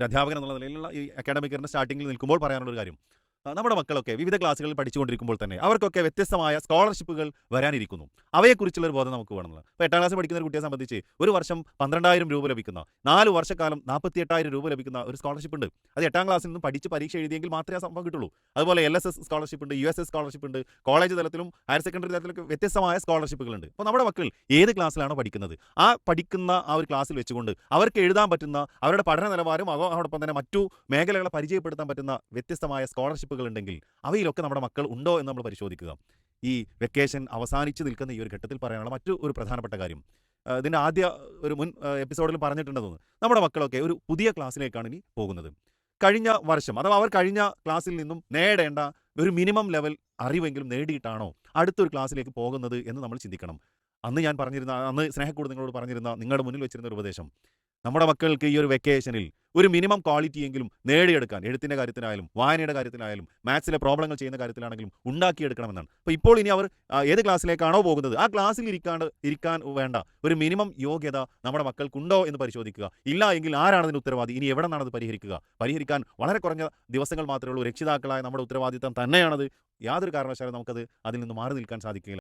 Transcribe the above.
ഒരു അധ്യാപകൻ എന്നുള്ള നിലയിലുള്ള ഈ അക്കാഡമിക് ഇയറിൻ്റെ സ്റ്റാർട്ടിങ്ങിൽ നിൽക്കുമ്പോൾ പറയാനുള്ള ഒരു കാര്യം, നമ്മുടെ മക്കളൊക്കെ വിവിധ ക്ലാസ്സുകളിൽ പഠിച്ചുകൊണ്ടിരിക്കുമ്പോൾ തന്നെ അവർക്കൊക്കെ വ്യത്യസ്തമായ സ്കോളർഷിപ്പുകൾ വരാനിരിക്കുന്നു. അവയെക്കുറിച്ചുള്ള ഒരു ബോധം നമുക്ക് വേണമെന്നുള്ളത്. ഇപ്പോൾ 8ാം ക്ലാസ് പഠിക്കുന്ന ഒരു കുട്ടിയെ സംബന്ധിച്ച് ഒരു വർഷം 12,000 രൂപ ലഭിക്കുന്ന, 4 വർഷക്കാലം 48,000 രൂപ ലഭിക്കുന്ന ഒരു സ്കോളർഷിപ്പ് ഉണ്ട്. അത് 8ാം ക്ലാസ്സിൽ നിന്ന് പഠിച്ച് പരീക്ഷ എഴുതിയെങ്കിൽ മാത്രമേ ആ സംഭവം കിട്ടുള്ളൂ. അതുപോലെ LSS സ്കോളർഷിപ്പ് ഉണ്ട്, USS സ്കോളർഷിപ്പ് ഉണ്ട്, കോളേജ് തലത്തിലും ഹയർ സെക്കൻഡറി തലത്തിലൊക്കെ വ്യത്യസ്തമായ സ്കോളർഷിപ്പുകളുണ്ട്. അപ്പോൾ നമ്മുടെ മക്കൾ ഏത് ക്ലാസ്സിലാണോ പഠിക്കുന്നത്, ആ പഠിക്കുന്ന ആ ഒരു ക്ലാസ്സിൽ വെച്ചുകൊണ്ട് അവർക്ക് എഴുതാൻ പറ്റുന്ന, അവരുടെ പഠന നിലവാരം അതോടൊപ്പം തന്നെ മറ്റു മേഖലകളെ പരിചയപ്പെടുത്താൻ പറ്റുന്ന വ്യത്യസ്തമായ സ്കോളർഷിപ്പുകൾ ഉണ്ടെങ്കിൽ അവയിലൊക്കെ നമ്മുടെ മക്കൾ ഉണ്ടോ എന്ന് നമ്മൾ പരിശോധിക്കുക. ഈ വെക്കേഷൻ അവസാനിച്ച് നിൽക്കുന്ന ഈ ഒരു ഘട്ടത്തിൽ പറയാനുള്ള മറ്റു ഒരു പ്രധാനപ്പെട്ട കാര്യം, ഇതിൻ്റെ ആദ്യ ഒരു മുൻ എപ്പിസോഡിൽ പറഞ്ഞിട്ടുണ്ടെന്ന് തോന്നുന്നു, നമ്മുടെ മക്കളൊക്കെ ഒരു പുതിയ ക്ലാസ്സിലേക്കാണ് ഇനി പോകുന്നത്. കഴിഞ്ഞ വർഷം അഥവാ അവർ കഴിഞ്ഞ ക്ലാസ്സിൽ നിന്നും നേടേണ്ട ഒരു മിനിമം ലെവൽ അറിവെങ്കിലും നേടിയിട്ടാണോ അടുത്തൊരു ക്ലാസ്സിലേക്ക് പോകുന്നത് എന്ന് നമ്മൾ ചിന്തിക്കണം. അന്ന് സ്നേഹക്കൂട് നിങ്ങളോട് പറഞ്ഞിരുന്ന, നിങ്ങളുടെ മുന്നിൽ വെച്ചിരുന്ന ഒരു ഉപദേശം, നമ്മുടെ മക്കൾക്ക് ഈ ഒരു വെക്കേഷനിൽ ഒരു മിനിമം ക്വാളിറ്റി എങ്കിലും നേടിയെടുക്കാൻ, എഴുത്തിൻ്റെ കാര്യത്തിലായാലും വായനയുടെ കാര്യത്തിലായാലും മാത്സിലെ പ്രോബ്ലങ്ങൾ ചെയ്യുന്ന കാര്യത്തിലാണെങ്കിലും ഉണ്ടാക്കിയെടുക്കണമെന്നാണ്. അപ്പോൾ ഇപ്പോൾ ഇനി അവർ ഏത് ക്ലാസ്സിലേക്കാണോ പോകുന്നത് ആ ക്ലാസ്സിൽ ഇരിക്കാൻ വേണ്ട ഒരു മിനിമം യോഗ്യത നമ്മുടെ മക്കൾക്കുണ്ടോ എന്ന് പരിശോധിക്കുക. ഇല്ല എങ്കിൽ ആരാണ് അതിന് ഉത്തരവാദി, ഇനി എവിടെ നിന്നാണ് അത് പരിഹരിക്കാൻ വളരെ കുറഞ്ഞ ദിവസങ്ങൾ മാത്രമേ ഉള്ളൂ. രക്ഷിതാക്കളായ നമ്മുടെ ഉത്തരവാദിത്തം തന്നെയാണത്. യാതൊരു കാരണവശാലും അതിൽ നിന്ന് മാറി നിൽക്കാൻ സാധിക്കില്ല.